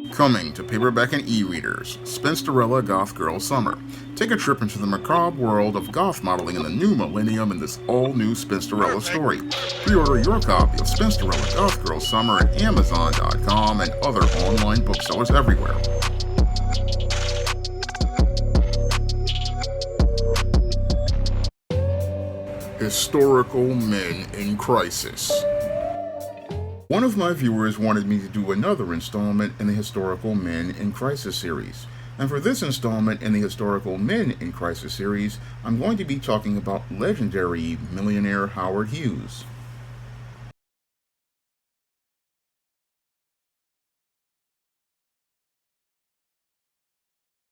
Coming to paperback and e-readers, Spinsterella Goth Girl Summer. Take a trip into the macabre world of goth modeling in the new millennium in this all-new Spinsterella story. Pre-order your copy of Spinsterella Goth Girl Summer at Amazon.com and other online booksellers everywhere. Historical Men in Crisis. One of my viewers wanted me to do another installment in the Historical Men in Crisis series. And for this installment in the Historical Men in Crisis series, I'm going to be talking about legendary millionaire Howard Hughes.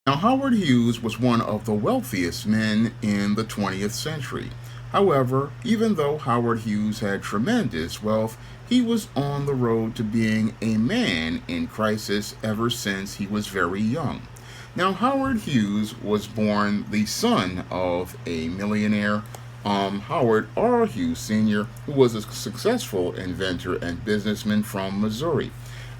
Now, Howard Hughes was one of the wealthiest men in the 20th century. However, even though Howard Hughes had tremendous wealth, he was on the road to being a man in crisis ever since he was very young. Now, Howard Hughes was born the son of a millionaire, Howard R. Hughes Sr., who was a successful inventor and businessman from Missouri.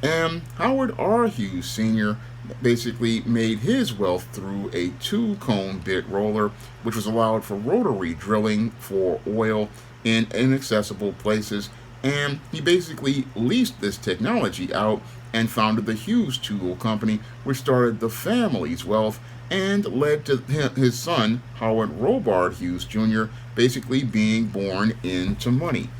And Howard R. Hughes Sr. basically made his wealth through a two-cone bit roller, which was allowed for rotary drilling for oil in inaccessible places. And he basically leased this technology out and founded the Hughes Tool Company, which started the family's wealth and led to his son, Howard Robard Hughes Jr., basically being born into money.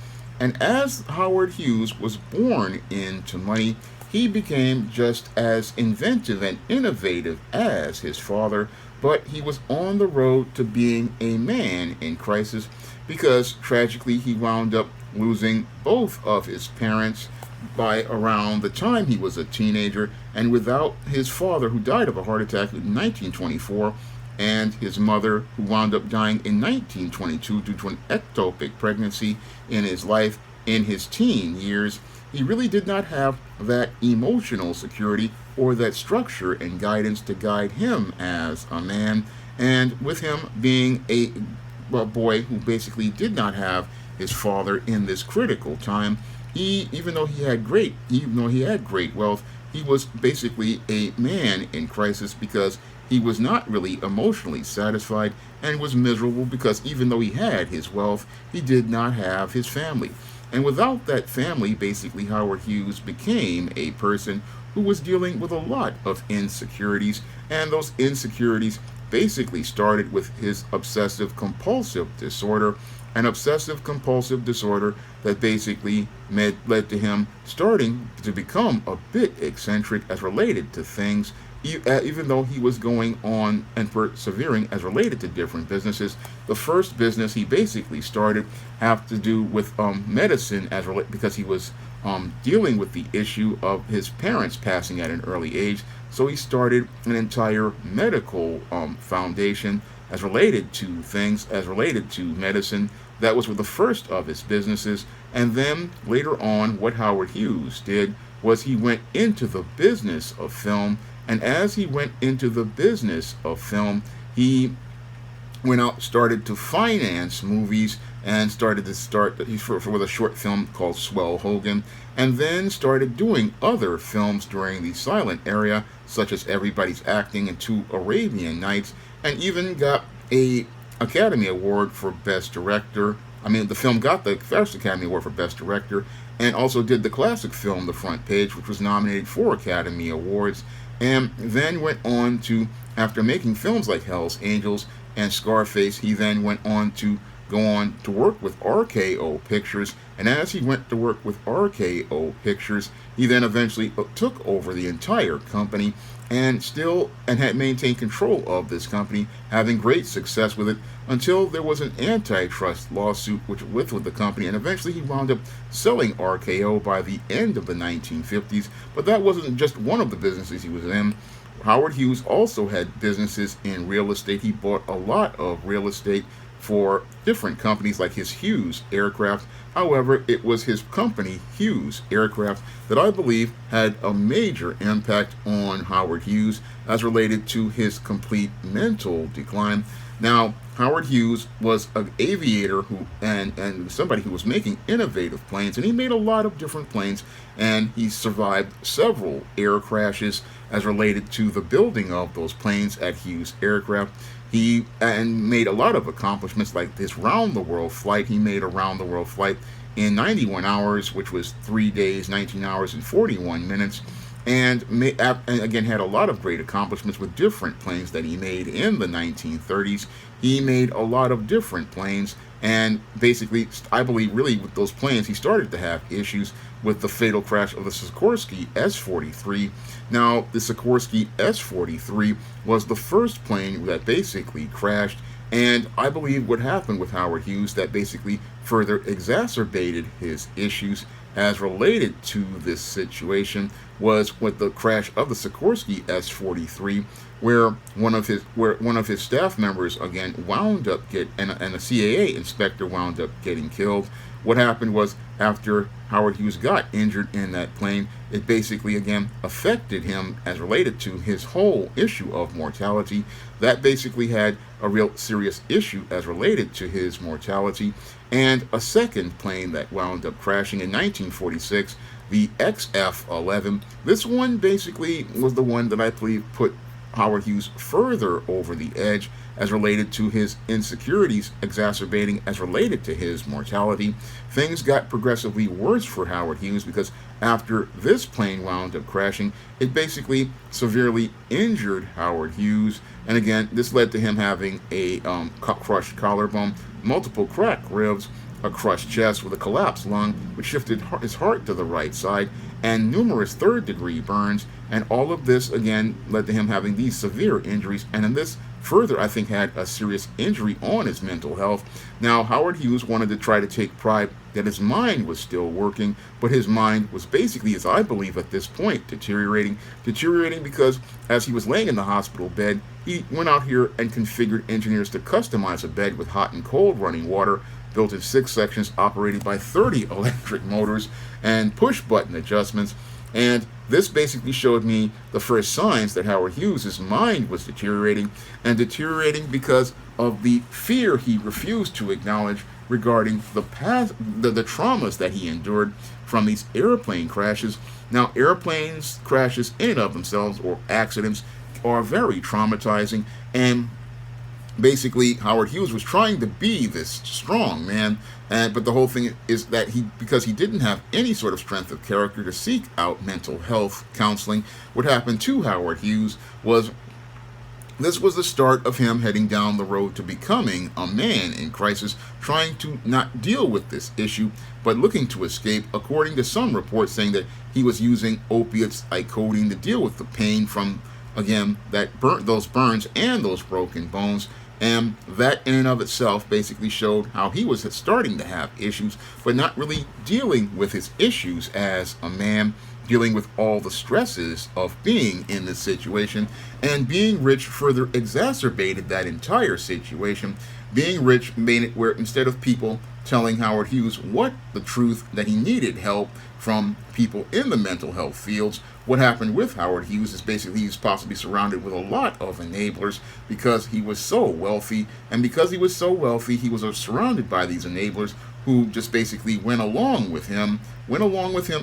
And as Howard Hughes was born into money, he became just as inventive and innovative as his father, but he was on the road to being a man in crisis because tragically he wound up losing both of his parents by around the time he was a teenager, and without his father, who died of a heart attack in 1924, and his mother, who wound up dying in 1922 due to an ectopic pregnancy in his life in his teen years, he really did not have that emotional security or that structure and guidance to guide him as a man. And with him being a boy who basically did not have his father in this critical time, even though he had great wealth, he was basically a man in crisis because he was not really emotionally satisfied and was miserable because even though he had his wealth, he did not have his family. And without that family, basically, Howard Hughes became a person who was dealing with a lot of insecurities, and those insecurities basically started with his obsessive compulsive disorder, an obsessive compulsive disorder that basically led to him starting to become a bit eccentric as related to things, even though he was going on and persevering as related to different businesses. The first business he basically started have to do with medicine because he was dealing with the issue of his parents passing at an early age. So he started an entire medical foundation as related to medicine. That was the first of his businesses. And then later on, what Howard Hughes did was he went into the business of film. And as he went into the business of film, he started to finance movies and started with a short film called Swell Hogan, and then started doing other films during the silent era, such as Everybody's Acting and Two Arabian Nights, and even got a Academy Award for Best Director. The film got the first Academy Award for Best Director, and also did the classic film The Front Page, which was nominated for Academy Awards, and then went on to, after making films like Hell's Angels and Scarface, he then went on to go on to work with RKO Pictures, and as he went to work with RKO Pictures, he then eventually took over the entire company and had maintained control of this company, having great success with it until there was an antitrust lawsuit with the company, and eventually he wound up selling RKO by the end of the 1950s. But that wasn't just one of the businesses he was in. Howard Hughes also had businesses in real estate. He bought a lot of real estate for different companies like his Hughes Aircraft. However, it was his company, Hughes Aircraft, that I believe had a major impact on Howard Hughes as related to his complete mental decline. Now, Howard Hughes was an aviator and somebody who was making innovative planes, and he made a lot of different planes, and he survived several air crashes as related to the building of those planes at Hughes Aircraft. He and made a lot of accomplishments like his round the world flight. He made a round the world flight in 91 hours, which was 3 days, 19 hours, and 41 minutes. And again, had a lot of great accomplishments with different planes that he made in the 1930s. He made a lot of different planes, and basically, I believe, really, with those planes, he started to have issues with the fatal crash of the Sikorsky S-43. Now, the Sikorsky S-43 was the first plane that basically crashed, and I believe what happened with Howard Hughes that basically further exacerbated his issues as related to this situation was with the crash of the Sikorsky S-43, where one of his staff members again wound up and a CAA inspector wound up getting killed. What happened was, after Howard Hughes got injured in that plane, it basically again affected him as related to his whole issue of mortality. That basically had a real serious issue as related to his mortality. And a second plane that wound up crashing in 1946, the XF-11. This one basically was the one that I believe put Howard Hughes further over the edge as related to his insecurities exacerbating as related to his mortality. Things got progressively worse for Howard Hughes because after this plane wound up crashing, it basically severely injured Howard Hughes. And again, this led to him having a crushed collarbone, multiple cracked ribs, a crushed chest with a collapsed lung, which shifted his heart to the right side, and numerous third-degree burns. And all of this, again, led to him having these severe injuries. And in this further, I think, had a serious injury on his mental health. Now, Howard Hughes wanted to try to take pride that his mind was still working, but his mind was basically, as I believe at this point, deteriorating because as he was laying in the hospital bed, he went out here and configured engineers to customize a bed with hot and cold running water, built in 6 sections operated by 30 electric motors and push-button adjustments. And this basically showed me the first signs that Howard Hughes' mind was deteriorating, and deteriorating because of the fear he refused to acknowledge regarding the traumas that he endured from these airplane crashes. Now, airplanes crashes in and of themselves, or accidents, are very traumatizing, and basically Howard Hughes was trying to be this strong man, but the whole thing is that because he didn't have any sort of strength of character to seek out mental health counseling, what happened to Howard Hughes was this was the start of him heading down the road to becoming a man in crisis, trying to not deal with this issue, but looking to escape, according to some reports saying that he was using opiates like codeine to deal with the pain from, again, those burns and those broken bones. And that in and of itself basically showed how he was starting to have issues, but not really dealing with his issues as a man, dealing with all the stresses of being in this situation. And being rich further exacerbated that entire situation. Being rich made it where instead of people telling Howard Hughes what the truth that he needed help from people in the mental health fields, what happened with Howard Hughes is basically he's possibly surrounded with a lot of enablers because he was so wealthy. And because he was so wealthy, he was surrounded by these enablers who just basically went along with him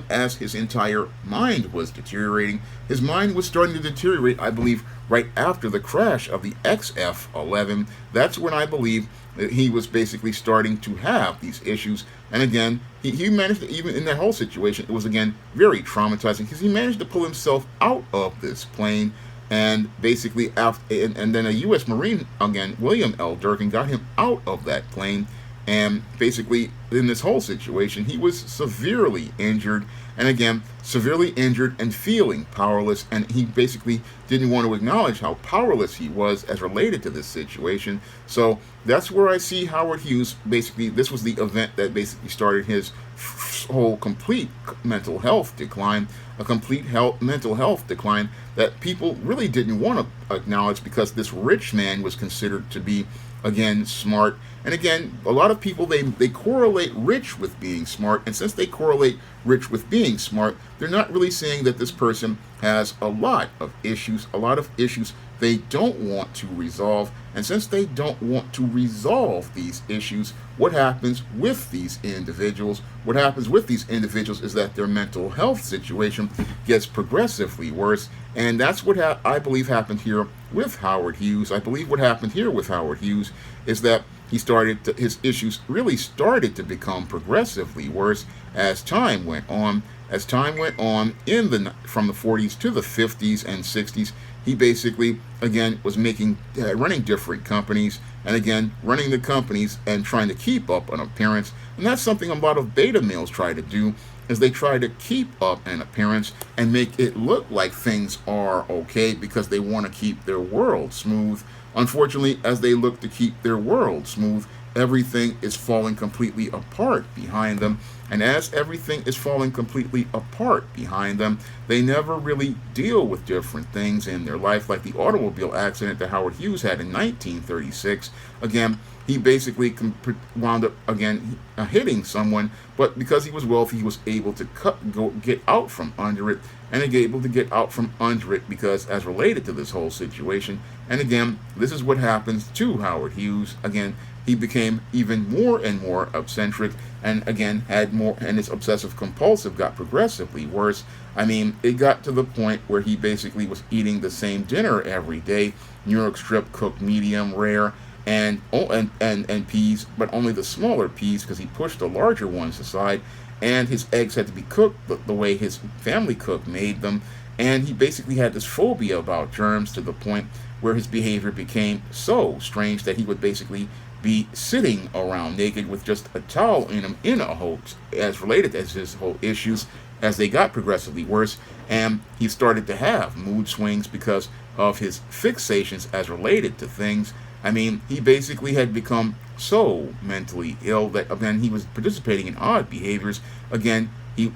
as his entire mind was deteriorating. His mind was starting to deteriorate, I believe, right after the crash of the XF-11. That's when I believe that he was basically starting to have these issues. And again, he managed to, even in that whole situation, it was again very traumatizing because he managed to pull himself out of this plane. And basically, and then a U.S. Marine, again, William L. Durkin, got him out of that plane. And basically, in this whole situation, he was severely injured, and again, severely injured and feeling powerless, and he basically didn't want to acknowledge how powerless he was as related to this situation. So that's where I see Howard Hughes, basically, this was the event that basically started his whole complete mental health decline, a complete mental health decline that people really didn't want to acknowledge because this rich man was considered to be, again, smart. And again, a lot of people, they correlate rich with being smart. And since they correlate rich with being smart, they're not really saying that this person has a lot of issues they don't want to resolve. And since they don't want to resolve these issues, what happens with these individuals? What happens with these individuals is that their mental health situation gets progressively worse. And that's what I believe happened here with Howard Hughes. I believe what happened here with Howard Hughes is that his issues really started to become progressively worse as time went on. As time went on from the 40s to the 50s and 60s, he basically again was running different companies, and again running the companies and trying to keep up an appearance. And that's something a lot of beta males try to do, is they try to keep up an appearance and make it look like things are okay because they want to keep their world smooth. Unfortunately, as they look to keep their world smooth, everything is falling completely apart behind them. And as everything is falling completely apart behind them, they never really deal with different things in their life, like the automobile accident that Howard Hughes had in 1936. Again, he basically wound up hitting someone, but because he was wealthy, he was able to get out from under it, and able to get out from under it because as related to this whole situation. And again, this is what happens to Howard Hughes. Again, he became even more and more eccentric, and again had more, and his obsessive compulsive got progressively worse. I mean, it got to the point where he basically was eating the same dinner every day, New York strip cooked medium rare, and peas, but only the smaller peas because he pushed the larger ones aside. And his eggs had to be cooked the way his family cook made them. And he basically had this phobia about germs to the point where his behavior became so strange that he would basically be sitting around naked with just a towel in him in a hoax, as related as his whole issues as they got progressively worse. And he started to have mood swings because of his fixations as related to things. I mean, he basically had become so mentally ill that again he was participating in odd behaviors. Again,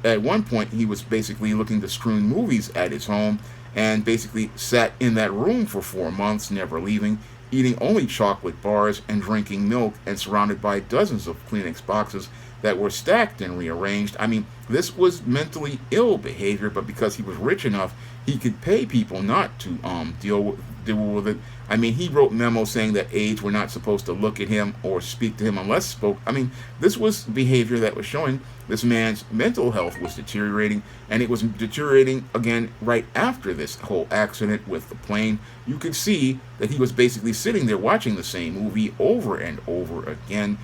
at one point he was basically looking to screen movies at his home, and basically sat in that room for 4 months, never leaving, eating only chocolate bars and drinking milk, and surrounded by dozens of Kleenex boxes that were stacked and rearranged. I mean, this was mentally ill behavior, but because he was rich enough, he could pay people not to deal with it. I mean, he wrote memos saying that aides were not supposed to look at him or speak to him unless spoke. I mean, this was behavior that was showing this man's mental health was deteriorating, and it was deteriorating again right after this whole accident with the plane. You could see that he was basically sitting there watching the same movie over and over again,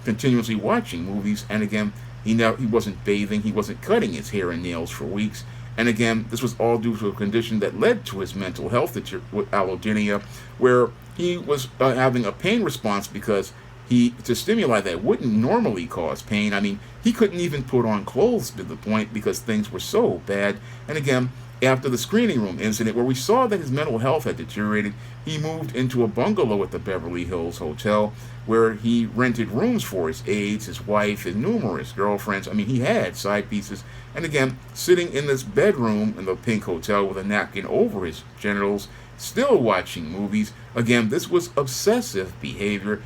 continuously watching movies, and again, he wasn't bathing, he wasn't cutting his hair and nails for weeks. And again, this was all due to a condition that led to his mental health with allodynia, where he was having a pain response because to stimuli that wouldn't normally cause pain. I mean, he couldn't even put on clothes to the point because things were so bad. And again, after the screening room incident, where we saw that his mental health had deteriorated, he moved into a bungalow at the Beverly Hills Hotel, where he rented rooms for his aides, his wife, his numerous girlfriends. I mean, he had side pieces. And again, sitting in this bedroom in the Pink Hotel with a napkin over his genitals, still watching movies. Again, this was obsessive behavior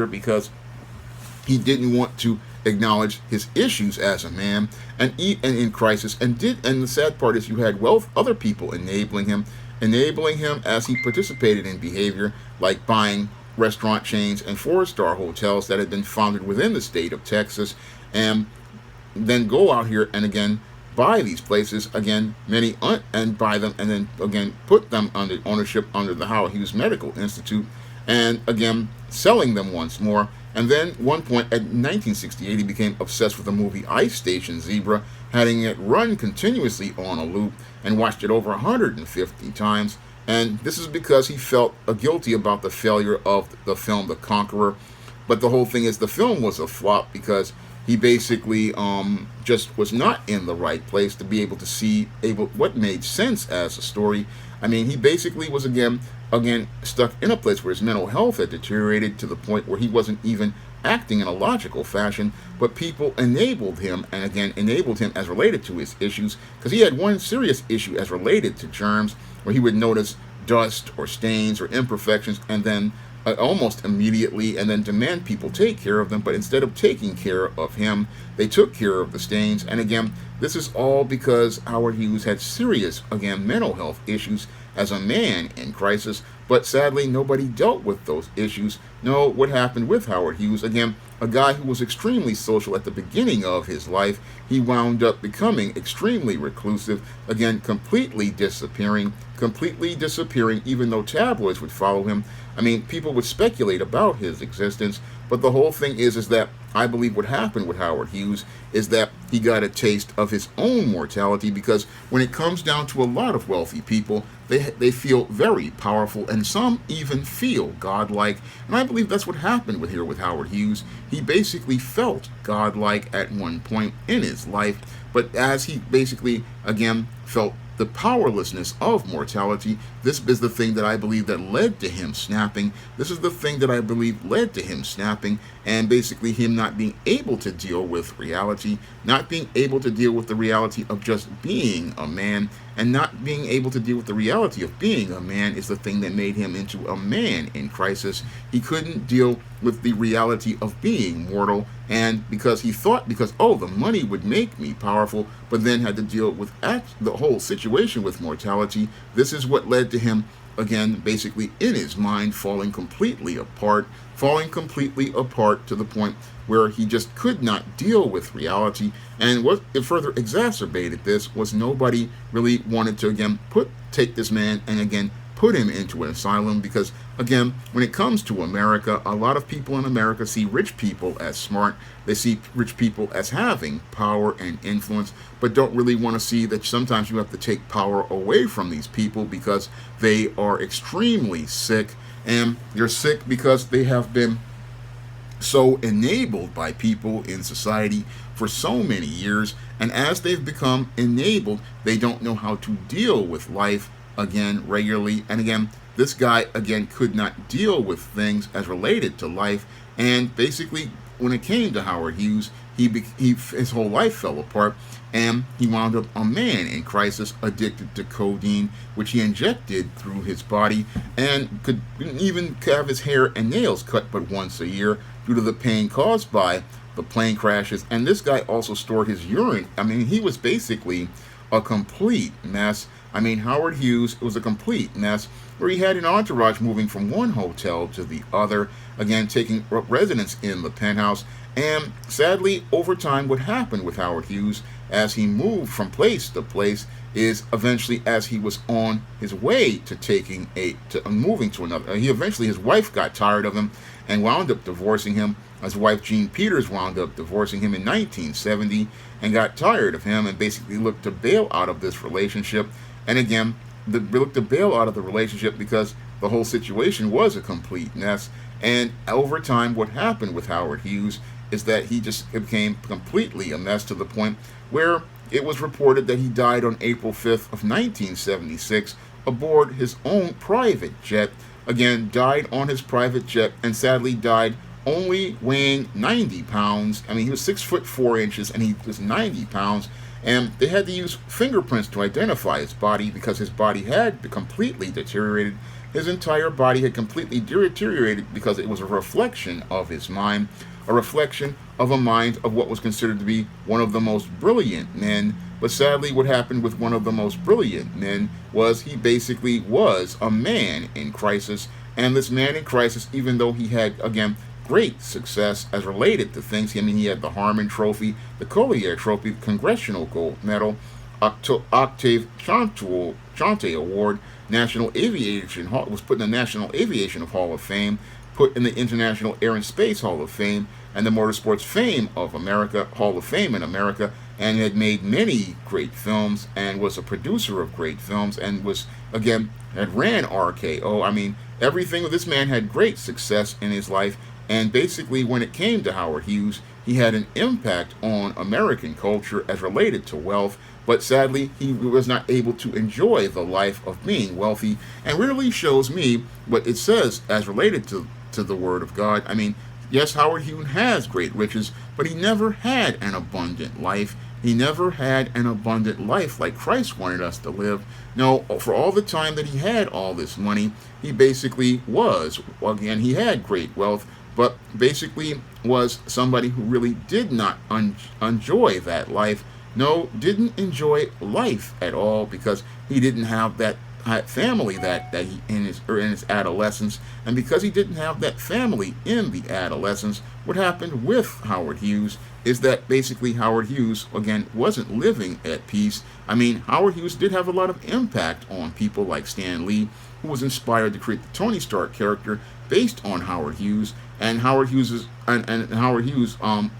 because he didn't want to acknowledge his issues as a man and in crisis, and the sad part is you had other people enabling him as he participated in behavior like buying restaurant chains and 4-star hotels that had been founded within the state of Texas, and then go out here and again buy these places again, and buy them, and then again put them under ownership under the Howard Hughes Medical Institute, and again selling them once more. And then one point in 1968 he became obsessed with the movie Ice Station Zebra, having it run continuously on a loop, and watched it over 150 times. And this is because he felt guilty about the failure of the film The Conqueror. But the whole thing is, the film was a flop because he basically just was not in the right place to be able to see what made sense as a story. I mean, he basically was again stuck in a place where his mental health had deteriorated to the point where he wasn't even acting in a logical fashion, but people enabled him, and again enabled him as related to his issues, because he had one serious issue as related to germs, where he would notice dust or stains or imperfections, and then almost immediately, and then demand people take care of them. But instead of taking care of him, they took care of the stains. And again, This is all because Howard Hughes had serious, again, mental health issues as a man in crisis, but sadly nobody dealt with those issues. No, what happened with Howard Hughes? Again, a guy who was extremely social at the beginning of his life, he wound up becoming extremely reclusive, again, completely disappearing, even though tabloids would follow him. I mean, people would speculate about his existence, but the whole thing is that I believe what happened with Howard Hughes is that he got a taste of his own mortality, because when it comes down to a lot of wealthy people, they feel very powerful, and some even feel godlike. And I believe that's what happened with Howard Hughes. He basically felt godlike at one point in his life, but as he basically, again, felt the powerlessness of mortality, this is the thing that I believe that led to him snapping. This is the thing that I believe led to him snapping, and basically him not being able to deal with reality, not being able to deal with the reality of just being a man, and not being able to deal with the reality of being a man is the thing that made him into a man in crisis. He couldn't deal with the reality of being mortal, and because he thought, oh, the money would make me powerful, but then had to deal with the whole situation with mortality. This is what led to him, again, basically in his mind, falling completely apart to the point where he just could not deal with reality. And what further exacerbated this was nobody really wanted to, again, take this man and, again, put him into an asylum, because, again, when it comes to America, a lot of people in America see rich people as smart. They see rich people as having power and influence, but don't really want to see that sometimes you have to take power away from these people because they are extremely sick, and they're sick because they have been so enabled by people in society for so many years, and as they've become enabled, they don't know how to deal with life, again, regularly. And again, this guy, again, could not deal with things as related to life, and basically when it came to Howard Hughes, his whole life fell apart, and he wound up a man in crisis, addicted to codeine, which he injected through his body, and could even have his hair and nails cut but once a year due to the pain caused by the plane crashes. And this guy also stored his urine. I mean, he was basically a complete mess. I mean, Howard Hughes was a complete mess, where he had an entourage moving from one hotel to the other, again, taking residence in the penthouse. And sadly, over time, what happened with Howard Hughes as he moved from place to place is eventually, as he was on his way to moving to another, his wife got tired of him and wound up divorcing him. His wife, Jean Peters, wound up divorcing him in 1970 and got tired of him and basically looked to bail out of this relationship. And again, looked to bail out of the relationship because the whole situation was a complete mess. And over time, what happened with Howard Hughes is that he just became completely a mess, to the point where it was reported that he died on April 5th of 1976 aboard his own private jet. Again, died on his private jet, and sadly died only weighing 90 pounds. I mean, he was 6'4" and he was 90 pounds. And they had to use fingerprints to identify his body because his body had completely deteriorated. His entire body had completely deteriorated because it was a reflection of his mind, a reflection of a mind of what was considered to be one of the most brilliant men. But sadly, what happened with one of the most brilliant men was he basically was a man in crisis. And this man in crisis, even though he had, again, great success as related to things. I mean, he had the Harmon Trophy, the Collier Trophy, the Congressional Gold Medal, Octave Chante Award, National Aviation Hall, was put in the National Aviation Hall of Fame, put in the International Air and Space Hall of Fame, and the Motorsports Fame of America, Hall of Fame in America, and had made many great films, and was a producer of great films, and was, again, had ran RKO. I mean, everything. This man had great success in his life. And basically, when it came to Howard Hughes, he had an impact on American culture as related to wealth, but sadly, he was not able to enjoy the life of being wealthy, and really shows me what it says as related to the Word of God. I mean, yes, Howard Hughes has great riches, but he never had an abundant life. He never had an abundant life like Christ wanted us to live. No, for all the time that he had all this money, he basically was, again, he had great wealth, but basically was somebody who really did not enjoy that life no, didn't enjoy life at all because he didn't have that family that he in his adolescence, and because he didn't have that family in the adolescence, what happened with Howard Hughes is that basically Howard Hughes again wasn't living at peace. I mean, Howard Hughes did have a lot of impact on people like Stan Lee, who was inspired to create the Tony Stark character based on Howard Hughes, and Howard Hughes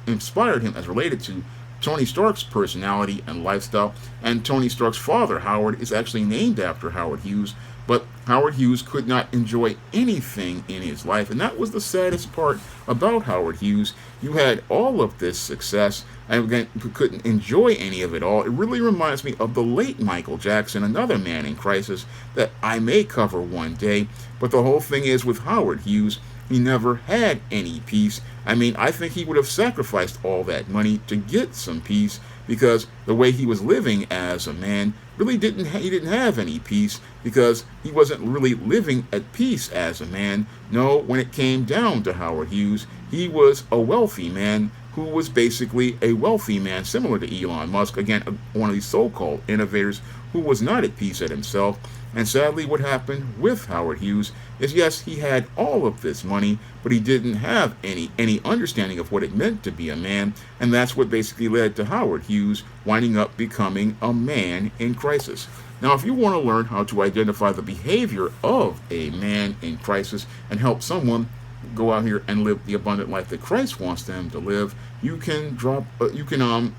inspired him as related to Tony Stark's personality and lifestyle, and Tony Stark's father, Howard, is actually named after Howard Hughes, but Howard Hughes could not enjoy anything in his life, and that was the saddest part about Howard Hughes. You had all of this success, and again, couldn't enjoy any of it all. It really reminds me of the late Michael Jackson, another man in crisis that I may cover one day, but the whole thing is with Howard Hughes, he never had any peace. I mean, I think he would have sacrificed all that money to get some peace because the way he was living as a man really he didn't have any peace because he wasn't really living at peace as a man. No, when it came down to Howard Hughes, he was a wealthy man who was basically a wealthy man similar to Elon Musk, again, one of these so-called innovators who was not at peace at himself. And sadly, what happened with Howard Hughes is, yes, he had all of this money, but he didn't have any understanding of what it meant to be a man, and that's what basically led to Howard Hughes winding up becoming a man in crisis. Now, if you want to learn how to identify the behavior of a man in crisis and help someone go out here and live the abundant life that Christ wants them to live, you can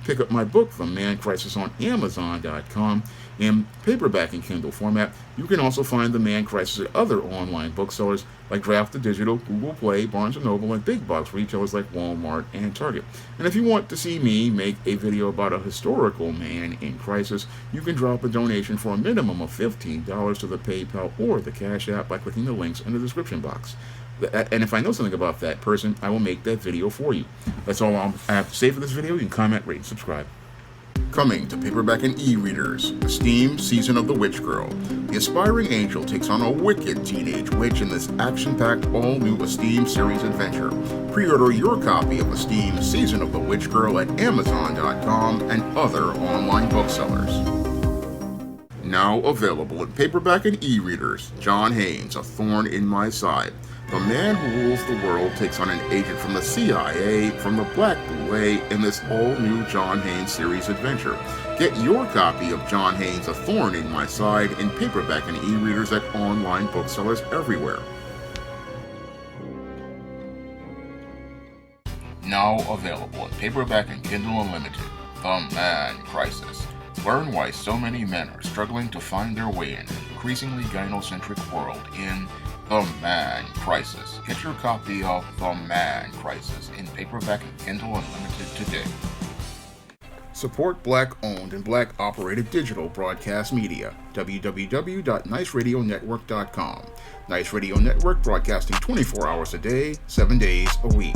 pick up my book, The Man Crisis, on Amazon.com in paperback and Kindle format. You can also find The Man Crisis at other online booksellers like Draft to Digital, Google Play, Barnes & Noble, and big box retailers like Walmart and Target. And if you want to see me make a video about a historical man in crisis, you can drop a donation for a minimum of $15 to the PayPal or the Cash App by clicking the links in the description box. And if I know something about that person, I will make that video for you. That's all I have to say for this video. You can comment, rate, and subscribe. Coming to paperback and e-readers, the Steam Season of the Witch Girl. The aspiring angel takes on a wicked teenage witch in this action-packed, all-new Esteem series adventure. Pre-order your copy of the Steam Season of the Witch Girl at Amazon.com and other online booksellers. Now available in paperback and e-readers, John Haynes, A Thorn in My Side. The man who rules the world takes on an agent from the CIA from the Black Boule in this all-new John Haynes series adventure. Get your copy of John Haynes' A Thorn in My Side in paperback and e-readers at online booksellers everywhere. Now available in paperback and Kindle Unlimited, The Man Crisis. Learn why so many men are struggling to find their way in an increasingly gynocentric world in The Man Crisis. Get your copy of The Man Crisis in paperback and Kindle Unlimited today. Support Black-owned and Black-operated digital broadcast media. www.niceradionetwork.com. Nice Radio Network, broadcasting 24 hours a day, 7 days a week.